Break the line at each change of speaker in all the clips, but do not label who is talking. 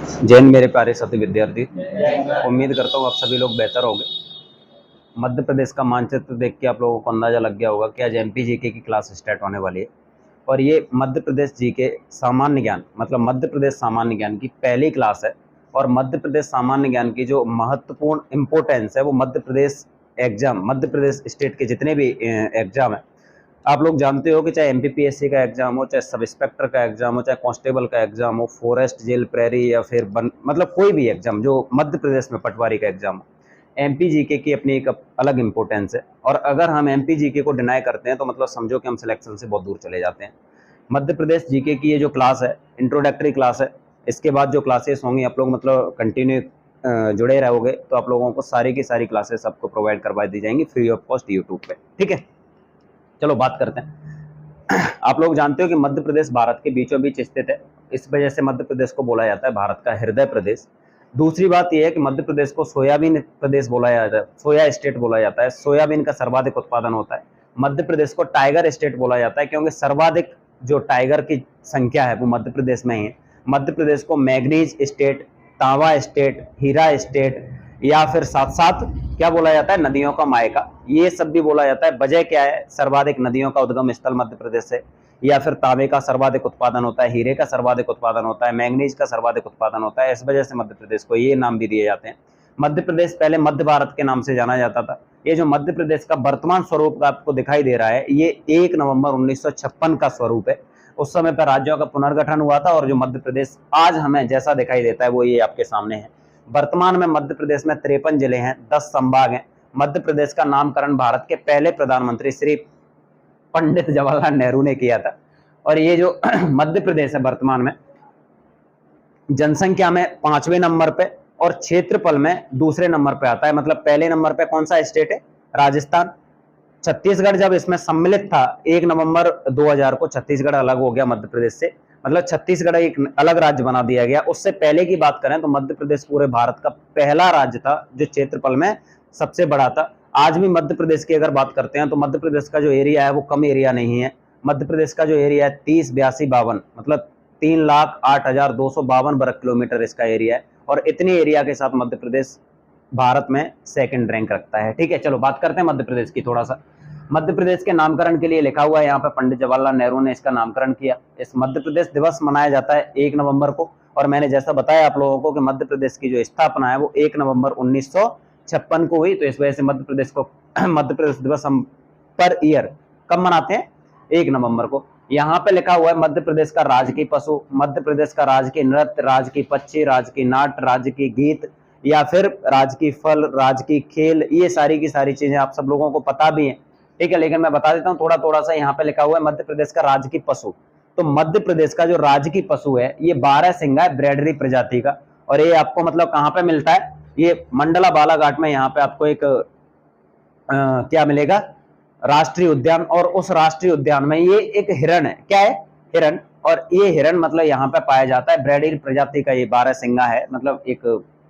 जय हिंद मेरे प्यारे सभी विद्यार्थी। उम्मीद करता हूँ आप सभी लोग बेहतर होंगे। मध्य प्रदेश का मानचित्र देख के आप लोगों को अंदाजा लग गया होगा कि आज एमपी जीके की क्लास स्टार्ट होने वाली है। और ये मध्य प्रदेश जीके सामान्य ज्ञान मतलब मध्य प्रदेश सामान्य ज्ञान की पहली क्लास है। और मध्य प्रदेश सामान्य ज्ञान की जो महत्वपूर्ण इम्पोर्टेंस है वो मध्य प्रदेश एग्जाम, मध्य प्रदेश स्टेट के जितने भी एग्जाम है, आप लोग जानते हो कि चाहे एमपीपीएससी का एग्जाम हो, चाहे सब इंस्पेक्टर का एग्जाम हो, चाहे कांस्टेबल का एग्जाम हो, फॉरेस्ट जेल प्रेरी या फिर मतलब कोई भी एग्जाम जो मध्य प्रदेश में पटवारी का एग्जाम हो, एमपी जीके की अपनी एक अलग इंपॉर्टेंस है। और अगर हम एमपी जीके को डिनाई करते हैं तो मतलब समझो कि हम सिलेक्शन से बहुत दूर चले जाते हैं। मध्य प्रदेश जीके की ये जो क्लास है इंट्रोडक्टरी क्लास है। इसके बाद जो क्लासेस होंगी आप लोग मतलब कंटिन्यू जुड़े रहोगे तो आप लोगों को सारी की सारी क्लासेस आपको प्रोवाइड करवा दी जाएंगी फ्री ऑफ कॉस्ट यूट्यूब पे। ठीक है, चलो बात करते हैं। आप लोग जानते हो कि मध्य प्रदेश भारत के बीचों बीच स्थित है, इस वजह से मध्य प्रदेश को बोला जाता है भारत का हृदय प्रदेश। दूसरी बात यह है कि मध्य प्रदेश को सोयाबीन प्रदेश बोला जाता है, सोया स्टेट बोला जाता है। सोयाबीन का सर्वाधिक उत्पादन होता है। मध्य प्रदेश को टाइगर स्टेट बोला जाता है क्योंकि सर्वाधिक जो टाइगर की संख्या है वो मध्य प्रदेश में ही है। मध्य प्रदेश को मैग्नीज स्टेट, तांबा स्टेट, हीरा स्टेट या फिर साथ साथ क्या बोला जाता है, नदियों का मायका, ये सब भी बोला जाता है। वजह क्या है, सर्वाधिक नदियों का उद्गम स्थल मध्य प्रदेश है। या फिर तांबे का सर्वाधिक उत्पादन होता है, हीरे का सर्वाधिक उत्पादन होता है, मैंगनीज का सर्वाधिक उत्पादन होता है। इस वजह से मध्य प्रदेश को ये नाम भी दिए जाते हैं। मध्य प्रदेश पहले मध्य भारत के नाम से जाना जाता था। ये जो मध्य प्रदेश का वर्तमान स्वरूप आपको दिखाई दे रहा है ये 1 नवंबर 1956 का स्वरूप है। उस समय पर राज्यों का पुनर्गठन हुआ था और जो मध्य प्रदेश आज हमें जैसा दिखाई देता है वो ये आपके सामने है। वर्तमान में मध्य प्रदेश में 53 जिले हैं, 10 संभाग हैं। मध्य प्रदेश का नामकरण भारत के पहले प्रधानमंत्री श्री पंडित जवाहरलाल नेहरू ने किया था। और ये जो मध्य प्रदेश है वर्तमान में जनसंख्या में 5वें नंबर पे और क्षेत्रफल में दूसरे नंबर पे आता है। मतलब पहले नंबर पे कौन सा स्टेट है, राजस्थान। छत्तीसगढ़ जब इसमें सम्मिलित था 1 नवंबर 2000 को छत्तीसगढ़ अलग हो गया मध्य प्रदेश से, मतलब छत्तीसगढ़ एक अलग राज्य बना दिया गया। उससे पहले की बात करें तो मध्य प्रदेश पूरे भारत का पहला राज्य था जो क्षेत्रफल में सबसे बड़ा था। आज भी मध्य प्रदेश की अगर बात करते हैं तो मध्य प्रदेश का जो एरिया है वो कम एरिया नहीं है। मध्य प्रदेश का जो एरिया है 308252 मतलब 3,08,252 वर्ग किलोमीटर इसका एरिया है। और इतने एरिया के साथ मध्य प्रदेश भारत में सेकंड रैंक रखता है। ठीक है, चलो बात करते हैं मध्य प्रदेश की थोड़ा सा। मध्य प्रदेश के नामकरण के लिए लिखा हुआ है यहाँ पे पंडित जवाहरलाल नेहरू ने इसका नामकरण किया। इस मध्य प्रदेश दिवस मनाया जाता है 1 नवंबर को। और मैंने जैसा बताया आप लोगों को कि मध्य प्रदेश की जो स्थापना है वो 1 नवंबर 1956 को हुई। तो इस वजह से मध्य प्रदेश को मध्य प्रदेश दिवस हम पर ईयर कब मनाते हैं, 1 नवंबर को। यहाँ पे लिखा हुआ है मध्य प्रदेश का राजकीय पशु, मध्य प्रदेश का राजकीय नृत्य, राजकीय पक्षी, राजकीय नाट्य, राजकीय गीत या फिर राजकीय फल, राजकीय खेल, ये सारी की सारी चीजें आप सब लोगों को पता भी है। ठीक है, लेकिन मैं बता देता हूँ थोड़ा थोड़ा सा। यहाँ पे लिखा हुआ है मध्य प्रदेश का राजकीय पशु। तो मध्य प्रदेश का जो राजकीय पशु है ये 12 सिंगा है, ब्रैडरी प्रजाति का। और ये आपको मतलब कहाँ पे मिलता है, ये मंडला बालाघाट में यहाँ पे आपको एक क्या मिलेगा, राष्ट्रीय उद्यान। और उस राष्ट्रीय उद्यान में ये एक हिरण है, क्या है, हिरण। और ये हिरण मतलब यहाँ पे पाया जाता है, ब्रैडरी प्रजाति का ये 12 सिंगा है, मतलब एक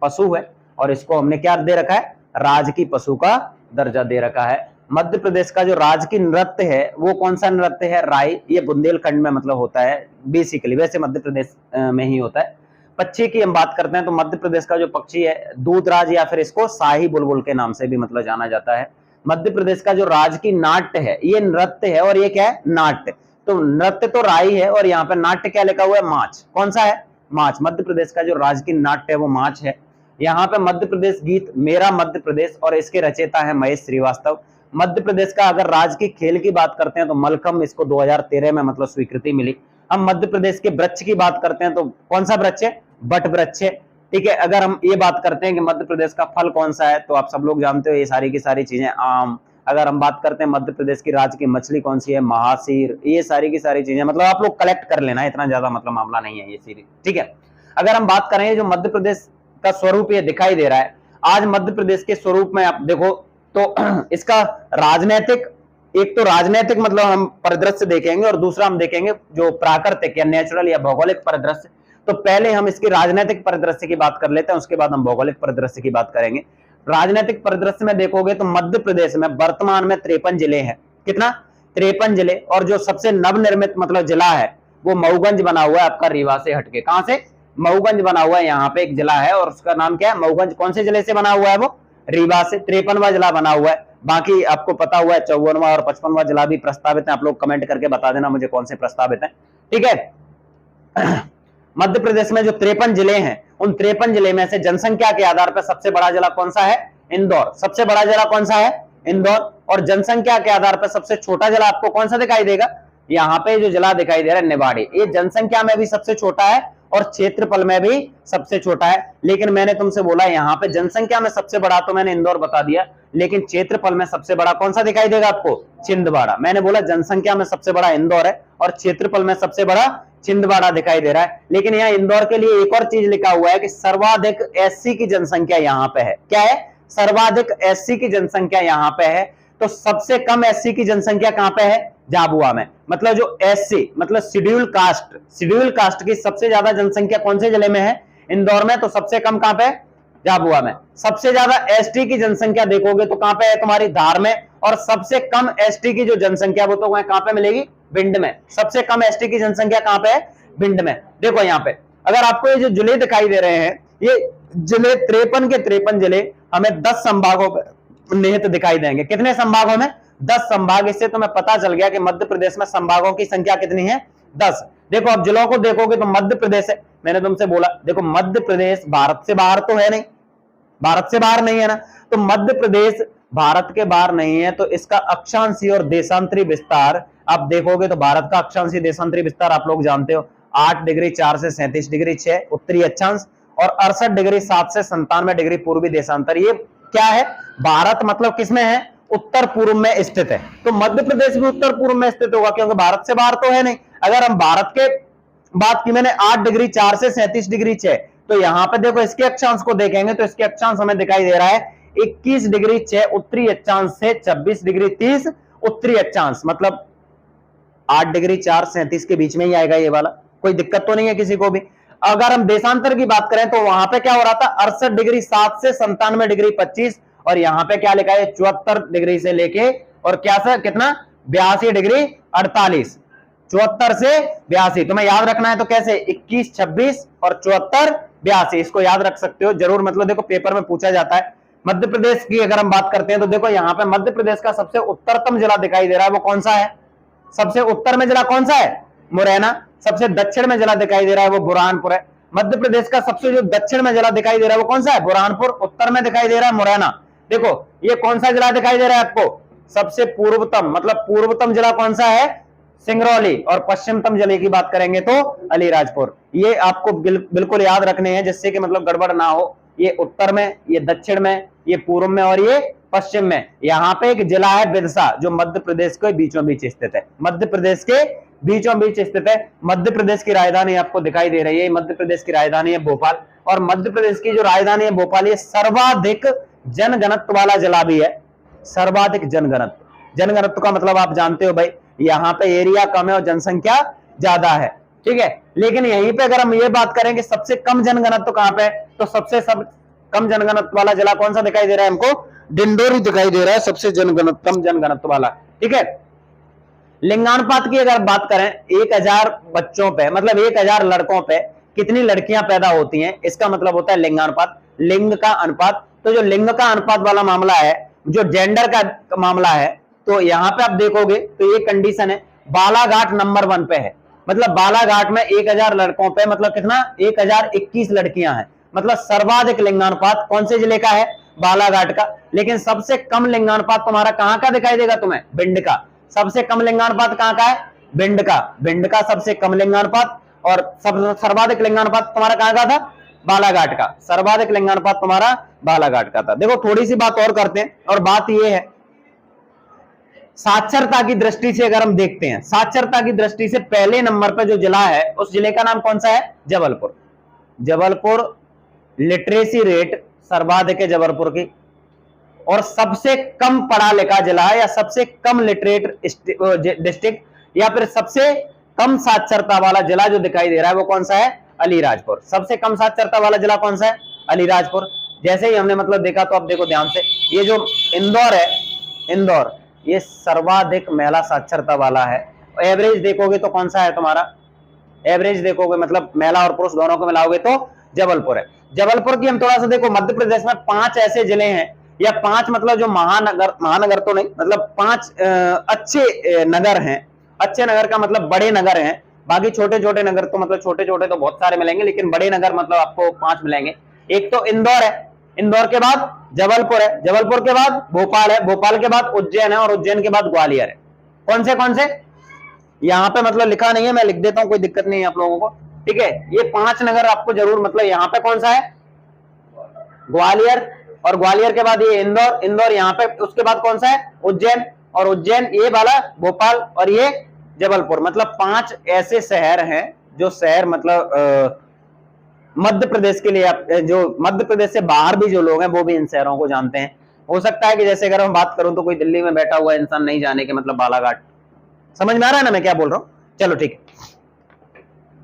पशु है। और इसको हमने क्या दे रखा है, राजकीय पशु का दर्जा दे रखा है। मध्य प्रदेश का जो राजकीय नृत्य है वो कौन सा नृत्य है, राई। ये बुंदेलखंड में मतलब होता है बेसिकली, वैसे मध्य प्रदेश में ही होता है। पक्षी की हम बात करते हैं तो मध्य प्रदेश का जो पक्षी है दूधराज या फिर इसको शाही बुलबुल के नाम से भी मतलब जाना जाता है। मध्य प्रदेश का जो राजकीय नाट्य है ये नृत्य है और ये क्या है, नाट्य। तो नृत्य तो राई है और यहाँ पे नाट्य क्या लिखा हुआ है, माछ। कौन सा है, माछ। मध्य प्रदेश का जो राजकीय नाट्य है वो माछ है। यहाँ पे मध्य प्रदेश गीत मेरा मध्य प्रदेश और इसके रचयिता है महेश श्रीवास्तव। मध्य प्रदेश का अगर राज्य की खेल की बात करते हैं तो मलखम्ब, इसको 2013 में मतलब स्वीकृति मिली। हम मध्य प्रदेश के वृक्ष की बात करते हैं तो कौन सा वृक्ष है, बट वृक्ष है। ठीक है, अगर हम ये बात करते हैं कि मध्य प्रदेश का फल कौन सा है तो आप सब लोग जानते हो ये सारी की सारी चीजें, आम। अगर हम बात करते हैं मध्य प्रदेश की राज्य की मछली कौन सी है, महासीर। ये सारी की सारी चीजें मतलब आप लोग कलेक्ट कर लेना, इतना ज्यादा मतलब मामला नहीं है ये सीरीज। ठीक है, अगर हम बात करें जो मध्य प्रदेश का स्वरूप ये दिखाई दे रहा है आज मध्य प्रदेश के स्वरूप में आप देखो तो इसका राजनीतिक, एक तो राजनीतिक मतलब हम परिदृश्य देखेंगे और दूसरा हम देखेंगे जो प्राकृतिक या नेचुरल या भौगोलिक परिदृश्य। तो पहले हम इसकी राजनीतिक परिदृश्य की बात कर लेते हैं, उसके बाद हम भौगोलिक परिदृश्य की बात करेंगे। राजनीतिक परिदृश्य में देखोगे तो मध्य प्रदेश में वर्तमान में 53 जिले हैं। कितना, 53 जिले। और जो सबसे नवनिर्मित मतलब जिला है वो मऊगंज बना हुआ है आपका रीवा से हटके। कहां से, मऊगंज बना हुआ है, यहाँ पे एक जिला है और उसका नाम क्या है, मऊगंज। कौन से जिले से बना हुआ है वो, रीवा से। 53वां जिला बना हुआ है। बाकी आपको पता हुआ है 54वां और 55वां जिला भी प्रस्तावित है। आप लोग कमेंट करके बता देना मुझे कौन से प्रस्तावित है, ठीक है। मध्य प्रदेश में जो 53 जिले हैं, उन 53 जिले में से जनसंख्या के आधार पर सबसे बड़ा जिला कौन सा है, इंदौर। सबसे बड़ा जिला कौन सा है, इंदौर। और जनसंख्या के आधार पर सबसे छोटा जिला आपको कौन सा दिखाई देगा, यहाँ पे जो जिला दिखाई दे रहा है निवाड़ी। ये जनसंख्या में भी सबसे छोटा है और क्षेत्रफल में भी सबसे छोटा है। लेकिन मैंने तुमसे बोला यहाँ पे जनसंख्या में सबसे बड़ा तो मैंने इंदौर बता दिया, लेकिन क्षेत्रफल में सबसे बड़ा कौन सा दिखाई देगा आपको, छिंदवाड़ा। मैंने बोला जनसंख्या में सबसे बड़ा इंदौर है और क्षेत्रफल में सबसे बड़ा छिंदवाड़ा दिखाई दे रहा है। लेकिन यहाँ इंदौर के लिए एक और चीज लिखा हुआ है कि सर्वाधिक एससी की जनसंख्या यहाँ पे है। क्या है, सर्वाधिक एससी की जनसंख्या यहाँ पे है। तो सबसे कम एससी की जनसंख्या कहां पे है, झाबुआ में। मतलब जो एससी मतलब शेड्यूल कास्ट की सबसे ज्यादा जनसंख्या कौन से जिले में है, इंदौर में। तो सबसे कम कहां पे, झाबुआ में। सबसे ज्यादा एसटी की जनसंख्या देखोगे तो कहां पे है, तुम्हारी धार में। और सबसे कम एसटी की जो जनसंख्या वो तो कहां पे मिलेगी, भिंड में। सबसे कम एसटी की जनसंख्या कहां पे है, भिंड में। देखो यहाँ पे अगर आपको ये जो जिले दिखाई दे रहे हैं, ये जिले 53 के 53 जिले हमें 10 संभागों में निहित दिखाई देंगे। कितने संभागों में, 10 संभाग। इससे तुम्हें पता चल गया कि मध्य प्रदेश में संभागों की संख्या कितनी है, 10। देखो अब जिलों को देखोगे तो मध्य प्रदेश है। मैंने तुमसे बोला देखो मध्य प्रदेश भारत से बाहर तो है नहीं, भारत से बाहर नहीं है ना। तो मध्य प्रदेश भारत के बाहर नहीं है, तो इसका अक्षांशीय और देशांतरी विस्तार आप देखोगे तो भारत का अक्षांशीय देशांतरी विस्तार आप लोग जानते हो 8 डिग्री 4 से 37 डिग्री 6 उत्तरी अक्षांश और 68 डिग्री 7 से 97 डिग्री पूर्वी देशांतर। ये क्या है, भारत मतलब किसमें है, उत्तर पूर्व में स्थित है। तो मध्य प्रदेश भी उत्तर पूर्व में स्थित होगा क्योंकि भारत से बाहर तो है नहीं। अगर हम भारत के बात की मैंने 8 डिग्री 4 से 37 डिग्री 6, तो यहां पे देखो इसके अक्षांश को देखेंगे तो इसके अक्षांश हमें दिखाई दे रहा है 21 डिग्री 6 उत्तरी अक्षांश से 26 डिग्री 30 उत्तरी अक्षांश। मतलब 8 डिग्री 4 37 के बीच में ही आएगा ये वाला, कोई दिक्कत तो नहीं है किसी को भी। अगर हम देशांतर की बात करें तो वहां पे क्या हो रहा था 68 डिग्री 7 से 97 डिग्री 25 और यहाँ पे क्या लिखा है 74 डिग्री से लेके और क्या से कितना 82 डिग्री 48। 74 से 82 तुम्हें याद रखना है तो कैसे 21 26 और 74 82 इसको याद रख सकते हो जरूर। मतलब देखो पेपर में पूछा जाता है। मध्य प्रदेश की अगर हम बात करते हैं तो देखो यहाँ पे मध्य प्रदेश का सबसे उत्तरतम जिला दिखाई दे रहा है वो कौन सा है, सबसे उत्तर में जिला कौन सा है, मुरैना। सबसे दक्षिण में जिला दिखाई दे रहा है वो बुरहानपुर है। मध्य प्रदेश का सबसे जो दक्षिण में जिला दिखाई दे रहा है वो कौन सा है, बुरहानपुर। उत्तर में दिखाई दे रहा है मुरैना। देखो ये कौन सा जिला दिखाई दे रहा है आपको, सबसे पूर्वतम मतलब पूर्वतम जिला कौन सा है, सिंगरौली। और पश्चिमतम जिले की बात करेंगे तो अलीराजपुर। ये आपको बिल्कुल याद रखने हैं जिससे कि मतलब गड़बड़ ना हो। ये उत्तर में, ये दक्षिण में, ये पूर्व में और ये पश्चिम में। यहाँ पे एक जिला है बिरसा जो मध्य प्रदेश के बीचों बीच स्थित है, मध्य प्रदेश के बीचों बीच स्थित है। मध्य प्रदेश की राजधानी आपको दिखाई दे रही है, मध्य प्रदेश की राजधानी है भोपाल। और मध्य प्रदेश की जो राजधानी है भोपाल ये सर्वाधिक जनघनत्व वाला जिला भी है, सर्वाधिक जनघनत्व। जनघनत्व का मतलब आप जानते हो भाई, यहाँ पे एरिया कम है और जनसंख्या ज्यादा है, ठीक है। लेकिन यहीं पे अगर हम ये बात करें कि सबसे कम जनघनत्व कहां पे है, तो सबसे कम जनघनत्व वाला जिला कौन सा दिखाई दे रहा है हमको, डिंडोरी दिखाई दे रहा है सबसे कम जनघनत्व वाला, ठीक है। लिंगानुपात की अगर बात करें 1000 बच्चों पे मतलब 1000 लड़कों पे कितनी लड़कियां पैदा होती हैं, इसका मतलब होता है लिंगानुपात, लिंग का अनुपात। तो जो लिंग का अनुपात वाला मामला है, जो जेंडर का मामला है, तो यहां पे आप देखोगे तो ये कंडीशन है बालाघाट नंबर 1 पे है। मतलब बालाघाट में 1000 लड़कों पे मतलब कितना 1021 लड़कियां हैं। मतलब सर्वाधिक लिंगानुपात कौन से जिले का है, बालाघाट का। लेकिन सबसे कम लिंगानुपात तुम्हारा कहां का दिखाई देगा तुम्हें, भिंड का। सबसे कम लिंगानुपात कहां का है, भिंड का। भिंड का सबसे कम लिंगानुपात और सर्वाधिक लिंगानुपात तुम्हारा कहां का था, बालाघाट का। सर्वाधिक लिंगानुपात तुम्हारा बालाघाट का था। देखो थोड़ी सी बात और करते हैं, और बात यह है साक्षरता की दृष्टि से अगर हम देखते हैं, साक्षरता की दृष्टि से पहले नंबर पर जो जिला है उस जिले का नाम कौन सा है, जबलपुर। जबलपुर लिटरेसी रेट सर्वाधिक है जबलपुर की। और सबसे कम पढ़ा लिखा जिला है या सबसे कम लिटरेट डिस्ट्रिक्ट या फिर सबसे कम साक्षरता वाला जिला जो दिखाई दे रहा है वो कौन सा है, अलीराजपुर। सबसे कम साक्षरता वाला जिला कौन सा है, अलीराजपुर। जैसे ही हमने मतलब देखा तो अब देखो ध्यान से, ये जो इंदौर है, इंदौर ये सर्वाधिक महिला साक्षरता वाला है। एवरेज देखोगे तो कौन सा है तुम्हारा, एवरेज देखोगे मतलब महिला और पुरुष दोनों को मिलाओगे तो जबलपुर है। जबलपुर की हम थोड़ा सा देखो, मध्य प्रदेश में 5 ऐसे जिले हैं या 5 मतलब जो महानगर तो नहीं, मतलब 5 अच्छे नगर हैं। अच्छे नगर का मतलब बड़े नगर हैं, बाकी छोटे छोटे नगर तो मतलब छोटे छोटे तो बहुत सारे मिलेंगे, लेकिन बड़े नगर मतलब आपको 5 मिलेंगे। एक तो इंदौर है, इंदौर के बाद जबलपुर है, जबलपुर के बाद भोपाल है, भोपाल के बाद उज्जैन है और उज्जैन के बाद ग्वालियर है। कौन से यहाँ पे मतलब लिखा नहीं है, मैं लिख देता हूं, कोई दिक्कत नहीं है आप लोगों को, ठीक है। ये 5 नगर आपको जरूर मतलब यहाँ पे कौन सा है, ग्वालियर, और ग्वालियर के बाद ये इंदौर, इंदौर यहाँ पे, उसके बाद कौन सा है, उज्जैन, और उज्जैन ये वाला भोपाल, और ये जबलपुर। मतलब 5 ऐसे शहर हैं जो शहर मतलब मध्य प्रदेश के लिए, जो मध्य प्रदेश से बाहर भी जो लोग हैं वो भी इन शहरों को जानते हैं। हो सकता है कि जैसे अगर मैं बात करूं तो कोई दिल्ली में बैठा हुआ इंसान नहीं जाने के मतलब बालाघाट। समझ में आ रहा है ना मैं क्या बोल रहा हूं? चलो ठीक है,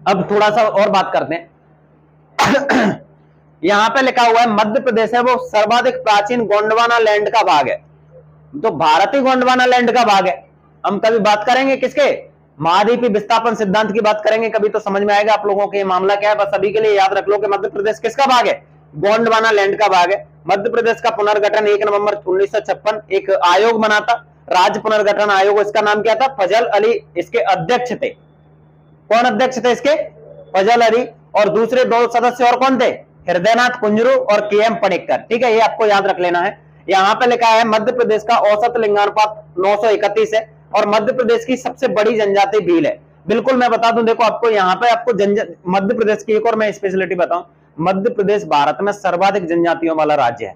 अब थोड़ा सा और बात करते हैं। यहां पे लिखा हुआ है मध्य प्रदेश है वो सर्वाधिक प्राचीन गोंडवाना लैंड का भाग है। तो भारत ही गोंडवाना लैंड का भाग है। हम कभी बात करेंगे किसके, महाद्वीपीय विस्थापन सिद्धांत की बात करेंगे कभी, तो समझ में आएगा आप लोगों के मामला क्या है। बस अभी के लिए याद रख लो कि मध्य प्रदेश किसका भाग है, गोंडवाना लैंड का भाग है। मध्य प्रदेश का पुनर्गठन 1 नवंबर 1956 एक आयोग बना था, राज्य पुनर्गठन आयोग। इसका नाम क्या था, फजल अली इसके अध्यक्ष थे। कौन अध्यक्ष थे इसके, फजल अली, और दूसरे 2 सदस्य और कौन थे, हृदयनाथ कुंजरू और के.एम. पणिक्कर। ठीक है, ये आपको याद रख लेना है। यहाँ पे लिखा है मध्य प्रदेश का औसत लिंगानुपात 931 है और मध्य प्रदेश की सबसे बड़ी जनजाति भील है। बिल्कुल मैं बता दूं, देखो आपको यहाँ पे आपको मध्य प्रदेश की एक और मैं स्पेशलिटी बताऊं, मध्य प्रदेश भारत में सर्वाधिक जनजातियों वाला राज्य है,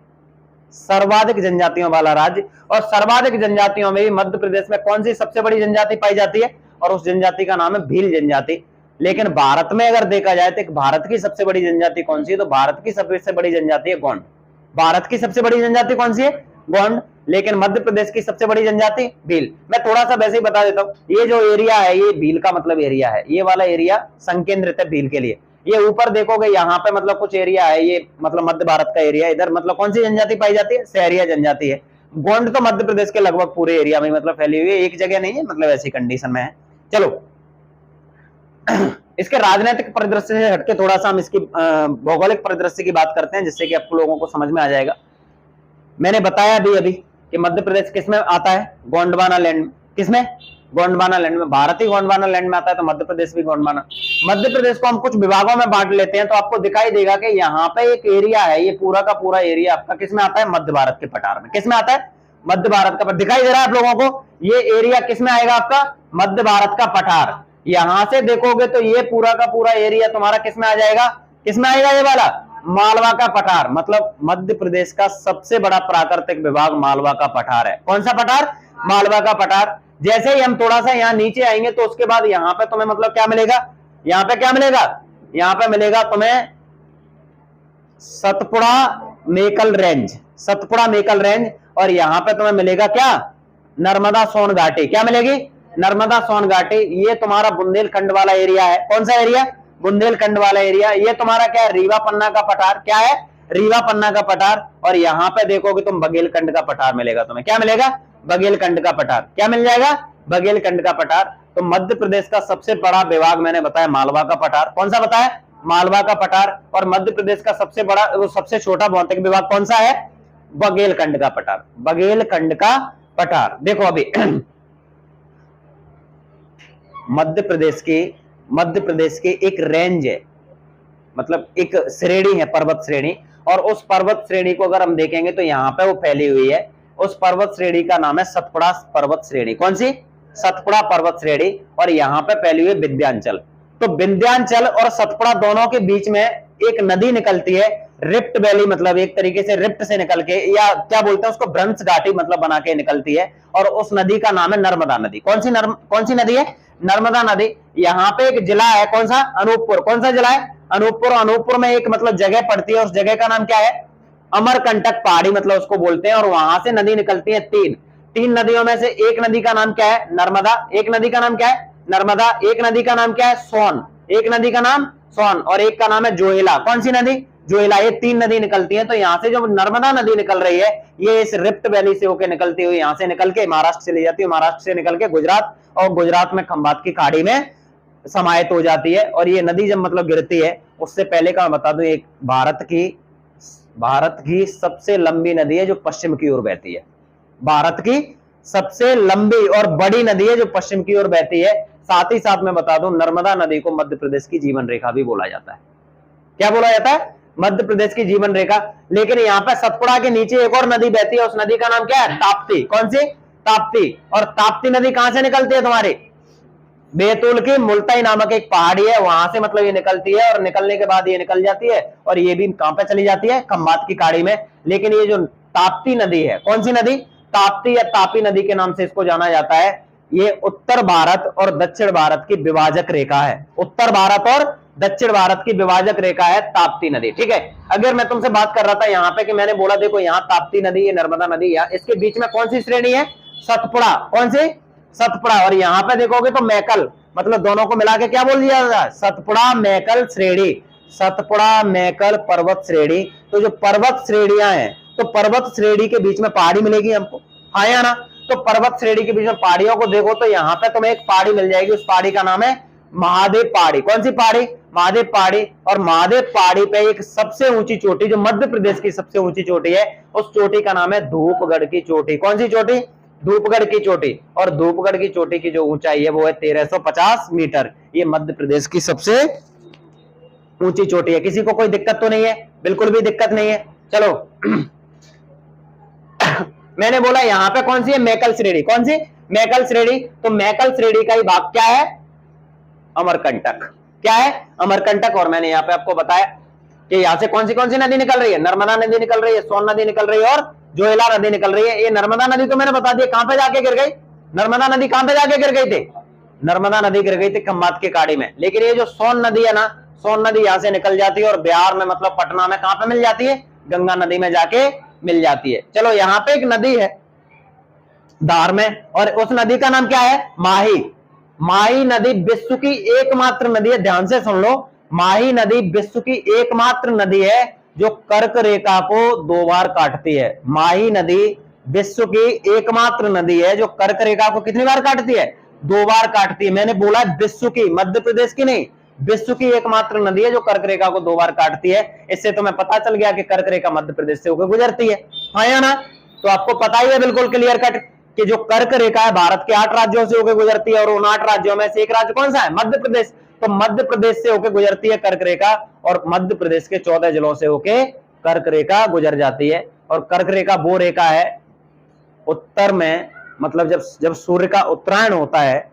सर्वाधिक जनजातियों वाला राज्य। और सर्वाधिक जनजातियों में भी मध्य प्रदेश में कौन सी सबसे बड़ी जनजाति पाई जाती है, और उस जनजाति का नाम है भील जनजाति। लेकिन भारत में अगर देखा जाए तो भारत की सबसे बड़ी जनजाति कौन सी है, तो भारत की सबसे बड़ी जनजाति है गोंड। भारत की सबसे बड़ी जनजाति कौन सी है, गोंड। लेकिन मध्य प्रदेश की सबसे बड़ी जनजाति भील। मैं थोड़ा सा वैसे ही बता देता हूं, ये जो एरिया है ये भील का मतलब एरिया है, ये वाला एरिया संकेंद्रित है भील के लिए। ये ऊपर देखोगे यहाँ पे मतलब कुछ एरिया है, ये मतलब मध्य भारत का एरिया। इधर मतलब कौन सी जनजाति पाई जाती है, सहरिया जनजाति है। गोंड तो मध्य प्रदेश के लगभग पूरे एरिया में मतलब फैली हुई है, एक जगह नहीं है, मतलब ऐसी कंडीशन में है। चलो इसके राजनीतिक परिदृश्य से हटके थोड़ा सा हम इसकी भौगोलिक परिदृश्य की बात करते हैं, जिससे कि आप लोगों को समझ में आ जाएगा। मैंने बताया अभी कि मध्य प्रदेश किसमें आता है, गोंडवाना लैंड में। किसमें, गोंडवाना लैंड में। भारत ही गोंडवाना लैंड में आता है तो मध्य प्रदेश भी गोंडवाना। मध्य प्रदेश को हम कुछ विभागों में बांट लेते हैं तो आपको दिखाई देगा कि यहाँ पे एक एरिया है, ये पूरा का पूरा एरिया आपका किसमें आता है, मध्य भारत के पठार में। किसमें आता है, मध्य भारत का। दिखाई दे रहा है आप लोगों को, ये एरिया किसमें आएगा आपका, मध्य भारत का पठार। यहां से देखोगे तो ये पूरा का पूरा एरिया तुम्हारा किसमें आ जाएगा, किसमें आएगा, ये वाला मालवा का पठार। मतलब मध्य प्रदेश का सबसे बड़ा प्राकृतिक विभाग मालवा का पठार है। कौन सा पठार, मालवा का पठार। जैसे ही हम थोड़ा सा यहाँ नीचे आएंगे तो उसके बाद यहाँ पे तुम्हें मतलब क्या मिलेगा, यहाँ पे क्या मिलेगा, यहाँ पे मिलेगा तुम्हें सतपुड़ा मेकल रेंज, सतपुड़ा मेकल रेंज। और यहाँ पे तुम्हें मिलेगा क्या, नर्मदा सोन घाटी। क्या मिलेगी, नर्मदा सोन घाटी। ये तुम्हारा बुंदेलखंड वाला एरिया है। कौन सा एरिया, बुंदेलखंड वाला एरिया। ये तुम्हारा क्या है, रीवा पन्ना का पठार। क्या है, रीवा पन्ना का पठार। और यहाँ पे देखोगे तुम बघेलखंड का पठार मिलेगा तुम्हें। क्या मिलेगा, बघेलखंड का पठार। क्या मिल जाएगा, बघेलखंड का पठार। तो मध्य प्रदेश का सबसे बड़ा विभाग मैंने बताया मालवा का पठार। कौन सा बताया, मालवा का पठार। और मध्य प्रदेश का सबसे बड़ा सबसे छोटा भौतिक विभाग कौन सा है, बघेलखंड का पठार, बघेलखंड का पठार। देखो अभी मध्य प्रदेश के एक रेंज है, मतलब एक श्रेणी है, पर्वत श्रेणी। और उस पर्वत श्रेणी को अगर हम देखेंगे तो यहाँ पे वो फैली हुई है। उस पर्वत श्रेणी का नाम है सतपुड़ा पर्वत श्रेणी। कौन सी, सतपुड़ा पर्वत श्रेणी। और यहाँ पे फैली हुई विंध्याचल। तो विंध्याचल और सतपुड़ा दोनों के बीच में एक नदी निकलती है, रिफ्ट वैली, मतलब एक तरीके से रिफ्ट से निकल के, या क्या बोलते हैं उसको, भ्रंश घाटी मतलब बना के निकलती है। और उस नदी का नाम है नर्मदा नदी। कौन सी नदी है, नर्मदा नदी। यहाँ पे एक जिला है, कौन सा, अनूपपुर। कौन सा जिला है, अनूपपुर। अनूपपुर में एक मतलब जगह पड़ती है, उस जगह का नाम क्या है, अमरकंटक पहाड़ी मतलब उसको बोलते हैं। और वहां से नदी निकलती है तीन नदियों में से एक नदी का नाम क्या है, नर्मदा। एक नदी का नाम क्या है, नर्मदा। एक नदी का नाम क्या है, सोन। एक नदी का नाम सोन। और एक का नाम है जोहिला। कौन सी नदी, जोहिला। ये 3 नदी निकलती है। तो यहाँ से जो नर्मदा नदी निकल रही है, ये इस रिफ्ट वैली से होकर निकलती हुई यहाँ से निकल के महाराष्ट्र चली जाती है, महाराष्ट्र से निकल के गुजरात, और गुजरात में खंबात की खाड़ी में समाहित हो जाती है। और ये नदी जब मतलब गिरती है, उससे पहले का मैं बता दूं, एक भारत की सबसे लंबी नदी है जो पश्चिम की ओर बहती है। भारत की सबसे लंबी और बड़ी नदी है जो पश्चिम की ओर बहती है। साथ ही साथ मैं बता दूं, नर्मदा नदी को मध्य प्रदेश की जीवन रेखा भी बोला जाता है। क्या बोला जाता है? मध्य प्रदेश की जीवन रेखा। लेकिन यहाँ पे सतपुड़ा के नीचे एक और नदी बहती है, उस नदी का नाम क्या है? ताप्ती। कौन सी? ताप्ती। और ताप्ती नदी कहां से निकलती है तुम्हारी? बैतूल की मुल्ताई नामक एक पहाड़ी है, वहां से मतलब ये निकलती है, और निकलने के बाद ये निकल जाती है, और ये भी कहां पे चली जाती है? खंबात की खाड़ी में। लेकिन ये जो ताप्ती नदी है, कौन सी नदी? ताप्ती या तापी नदी के नाम से इसको जाना जाता है। ये उत्तर भारत और दक्षिण भारत की विभाजक रेखा है। उत्तर भारत और दक्षिण भारत की विभाजक रेखा है ताप्ती नदी। ठीक है। अगर मैं तुमसे बात कर रहा था यहाँ पे कि मैंने बोला देखो यहाँ ताप्ती नदी, ये नर्मदा नदी, यहाँ इसके बीच में कौन सी श्रेणी है? सतपुड़ा। कौन सी? सतपुड़ा। और यहाँ पे देखोगे तो मैकल, मतलब दोनों को मिला के क्या बोल दिया जाता है? सतपुड़ा मैकल श्रेणी। सतपुड़ा मैकल पर्वत श्रेणी। तो जो पर्वत श्रेणियां हैं, तो पर्वत श्रेणी के बीच में पहाड़ी मिलेगी हमको, हाँ या ना? तो पर्वत श्रेणी के बीच में पहाड़ियों को देखो तो यहाँ पे तुम्हें एक पहाड़ी मिल जाएगी, उस पहाड़ी का नाम है महादेव पहाड़ी। कौन सी पहाड़ी? महादेव पहाड़ी। और महादेव पहाड़ी पे एक सबसे ऊंची चोटी, जो मध्य प्रदेश की सबसे ऊंची चोटी है, उस चोटी का नाम है धूपगढ़ की चोटी। कौन सी चोटी? धूपगढ़ की चोटी। और धूपगढ़ की चोटी की जो ऊंचाई है वो है 1350 मीटर। ये मध्य प्रदेश की सबसे ऊंची चोटी है। किसी को कोई दिक्कत तो नहीं है? बिल्कुल भी दिक्कत नहीं है। चलो मैंने बोला यहां पे कौन सी है? मैकल श्रेणी। कौन सी? मैकल श्रेणी। तो मैकल श्रेणी का ही भाग क्या है? अमरकंटक। क्या है? अमरकंटक। और मैंने यहाँ पे आपको बताया कि यहां से कौन सी नदी निकल रही है? नर्मदा नदी निकल रही है, सोन नदी निकल रही है, और जोहेला नदी निकल रही है। ये नर्मदा नदी तो मैंने बता दिया कहां पे जाके गिर गई। नर्मदा नदी कहां पे जाके गिर गई थी? नर्मदा नदी गिर गई थी खंबात की खाड़ी में। लेकिन ये जो सोन नदी है ना, सोन नदी यहां से निकल जाती है और बिहार में मतलब पटना में कहां पे मिल जाती है? गंगा नदी में जाके मिल जाती है। चलो यहाँ पे एक नदी है धार में, और उस नदी का नाम क्या है? माही। माही नदी विश्व की एकमात्र नदी है, ध्यान से सुन लो। माही नदी विश्व की एकमात्र नदी है जो कर्क रेखा को 2 बार काटती है। माही नदी विश्व की एकमात्र नदी है जो कर्क रेखा को कितनी बार काटती है? 2 बार काटती है। मैंने बोला विश्व की, मध्य प्रदेश की नहीं, विश्व की एकमात्र नदी है जो कर्क रेखा को 2 बार काटती है। इससे तुम्हें पता चल गया कि कर्क रेखा मध्य प्रदेश से होकर गुजरती है, हाँ या ना? तो आपको पता ही है बिल्कुल क्लियर कट कि जो कर्क रेखा है भारत के 8 राज्यों से होकर गुजरती है, और उन 8 राज्यों में से एक राज्य कौन सा है? मध्य प्रदेश। तो मध्य प्रदेश से होकर गुजरती है कर्क रेखा, और मध्य प्रदेश के 14 जिलों से होकर कर्क रेखा गुजर जाती है। और कर्क रेखा वो रेखा है उत्तर में, मतलब जब सूर्य का उत्तरायण होता है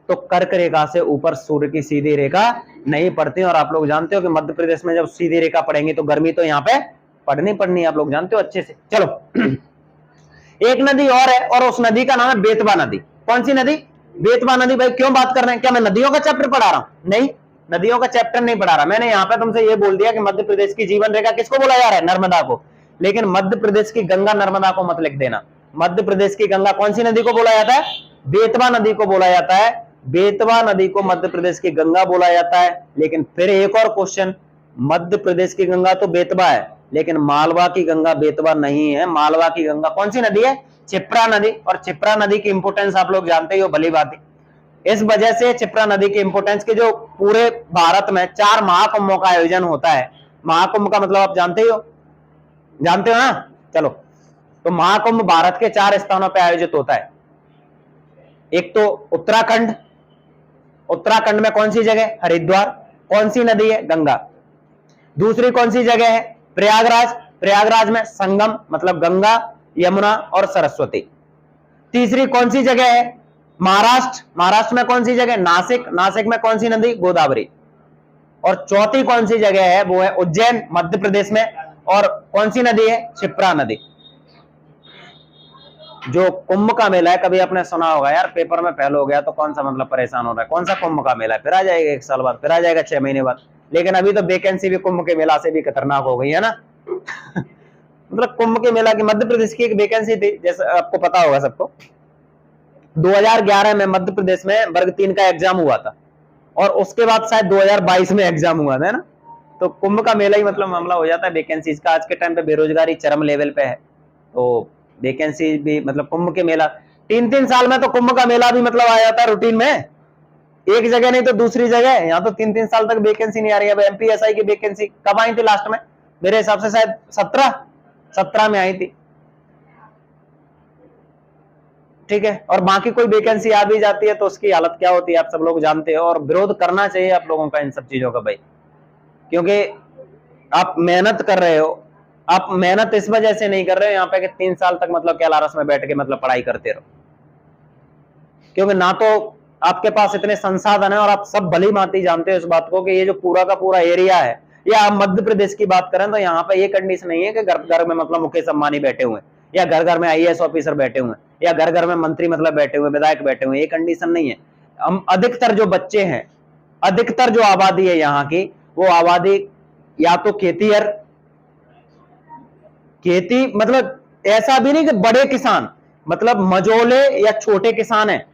तो कर्क रेखा से ऊपर सूर्य की सीधी रेखा नहीं पड़ती। और आप लोग जानते हो कि मध्य प्रदेश में जब सीधी रेखा पड़ेंगी तो गर्मी तो यहाँ पे पड़नी, आप लोग जानते हो अच्छे से। चलो एक नदी और है, और उस नदी का नाम है बेतवा नदी। कौन सी नदी? बेतवा नदी। भाई क्यों बात कर रहे हैं? क्या मैं नदियों का चैप्टर पढ़ा रहा हूं? नहीं, नदियों का चैप्टर नहीं पढ़ा रहा। मैंने यहाँ पे तुमसे ये बोल दिया कि मध्य प्रदेश की जीवन रेखा किसको बोला जा रहा है? नर्मदा को। लेकिन मध्य प्रदेश की गंगा नर्मदा को मत लिख देना। मध्य प्रदेश की गंगा कौन सी नदी को बोला जाता है? बेतवा नदी को बोला जाता है। बेतवा नदी को मध्य प्रदेश की गंगा बोला जाता है। लेकिन फिर एक और क्वेश्चन, मध्य प्रदेश की गंगा तो बेतवा है, लेकिन मालवा की गंगा बेतवा नहीं है। मालवा की गंगा कौन सी नदी है? क्षिप्रा नदी। और क्षिप्रा नदी की इंपोर्टेंस आप लोग जानते ही हो, भली बात है। इस वजह से क्षिप्रा नदी की इंपोर्टेंस के जो पूरे भारत में 4 महाकुंभों का आयोजन होता है। महाकुंभ का मतलब आप जानते ही हो, जानते हो ना? चलो, तो महाकुंभ भारत के 4 स्थानों पर आयोजित होता है। एक तो उत्तराखंड। उत्तराखंड में कौन सी जगह? हरिद्वार। कौन सी नदी है? गंगा। दूसरी कौन सी जगह है? प्रयागराज। प्रयागराज में संगम, मतलब गंगा, यमुना और सरस्वती। तीसरी कौन सी जगह है? महाराष्ट्र। महाराष्ट्र में कौन सी जगह? नासिक। नासिक में कौन सी नदी? गोदावरी। और चौथी कौन सी जगह है? वो है उज्जैन, मध्य प्रदेश में। और कौन सी नदी है? क्षिप्रा नदी। जो कुंभ का मेला है, कभी आपने सुना होगा यार, पेपर में फेल हो गया तो कौन सा मतलब परेशान हो रहा है, कौन सा कुंभ का मेला है? फिर आ जाएगा 1 साल बाद, फिर आ जाएगा 6 महीने बाद। लेकिन अभी तो वैकेंसी भी कुंभ के मेला से भी खतरनाक हो गई है ना। मतलब कुंभ के मेला की मध्य प्रदेश की एक वैकेंसी थी, जैसे आपको पता होगा सबको। 2011 में मध्य प्रदेश में वर्ग 3 का एग्जाम हुआ था, और उसके बाद शायद 2022 में एग्जाम हुआ था, है ना? तो कुंभ का मेला ही मतलब मामला हो जाता है वैकेंसी का। आज के टाइम पे बेरोजगारी चरम लेवल पे है, तो वैकेंसी भी मतलब कुंभ के मेला 3-3 साल में तो कुंभ का मेला भी मतलब आ जाता है रूटीन में। एक जगह नहीं तो दूसरी जगह, यहाँ तो 3-3 साल तक वैकेंसी नहीं आ रही है। एमपीएसआई की वैकेंसी कब आई थी लास्ट में? मेरे हिसाब से शायद 17 में आई थी, ठीक है। और बाकी कोई वैकेंसी आ भी जाती है तो उसकी हालत क्या होती है आप सब लोग जानते हो। और विरोध करना चाहिए आप लोगों का इन सब चीजों का भाई, क्योंकि आप मेहनत कर रहे हो। आप मेहनत इस वजह से नहीं कर रहे हो यहाँ पे कि 3 साल तक मतलब कैलारस में बैठ के मतलब पढ़ाई करते रहो, क्योंकि ना तो आपके पास इतने संसाधन है, और आप सब भली भांति जानते हो इस बात को कि ये जो पूरा का पूरा एरिया है, या आप मध्य प्रदेश की बात करें तो यहाँ पे ये कंडीशन नहीं है कि घर घर में मतलब मुकेश अंबानी बैठे हुए हैं, या घर घर में आईएएस ऑफिसर बैठे हुए हैं, या घर घर में मंत्री मतलब बैठे हुए, विधायक बैठे हुए, ये कंडीशन नहीं है। हम अधिकतर जो बच्चे हैं, अधिकतर जो आबादी है यहाँ की, वो आबादी या तो खेती मतलब ऐसा भी नहीं कि बड़े किसान, मतलब मझोले या छोटे किसान हैं,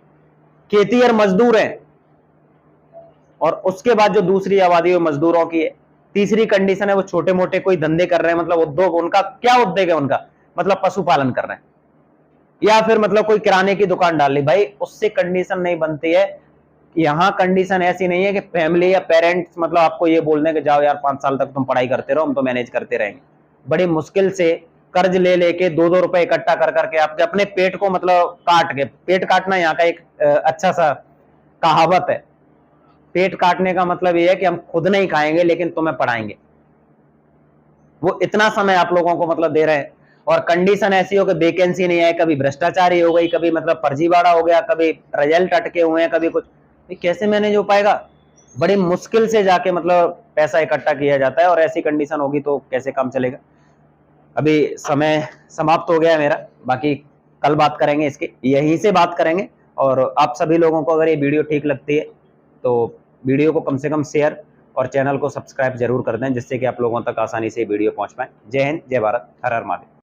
खेती और मजदूर हैं। और उसके बाद जो दूसरी आबादी है मजदूरों की है। तीसरी कंडीशन है वो छोटे मोटे कोई धंधे कर रहे हैं, मतलब उद्योग, उनका क्या उद्योग है, उनका मतलब पशुपालन कर रहे हैं, या फिर मतलब कोई किराने की दुकान डाल ली। भाई उससे कंडीशन नहीं बनती है। यहाँ कंडीशन ऐसी नहीं है कि फैमिली या पेरेंट्स मतलब आपको ये बोल दें कि जाओ यार 5 साल तक तुम पढ़ाई करते रहो, हम तो मैनेज करते रहेंगे। बड़ी मुश्किल से कर्ज ले लेके 2-2 रुपए इकट्ठा कर करके आपके अपने पेट को मतलब काट के, पेट काटना यहाँ का एक अच्छा सा कहावत है। पेट काटने का मतलब ये है कि हम खुद नहीं खाएंगे लेकिन तुम्हें पढ़ाएंगे। वो इतना समय आप लोगों को मतलब दे रहे हैं, और कंडीशन ऐसी हो कि वैकेंसी नहीं है, कभी भ्रष्टाचारी हो गई, कभी मतलब फर्जीवाड़ा हो गया, कभी रिजल्ट अटके हुए हैं, कभी कुछ। कैसे मैनेज हो पाएगा? बड़ी मुश्किल से जाके मतलब पैसा इकट्ठा किया जाता है, और ऐसी कंडीशन होगी तो कैसे काम चलेगा। अभी समय समाप्त हो गया है मेरा, बाकी कल बात करेंगे इसकी, यहीं से बात करेंगे। और आप सभी लोगों को अगर ये वीडियो ठीक लगती है तो वीडियो को कम से कम शेयर और चैनल को सब्सक्राइब जरूर कर दें, जिससे कि आप लोगों तक आसानी से वीडियो पहुंच पाए। जय हिंद, जय भारत, हर हर महादेव।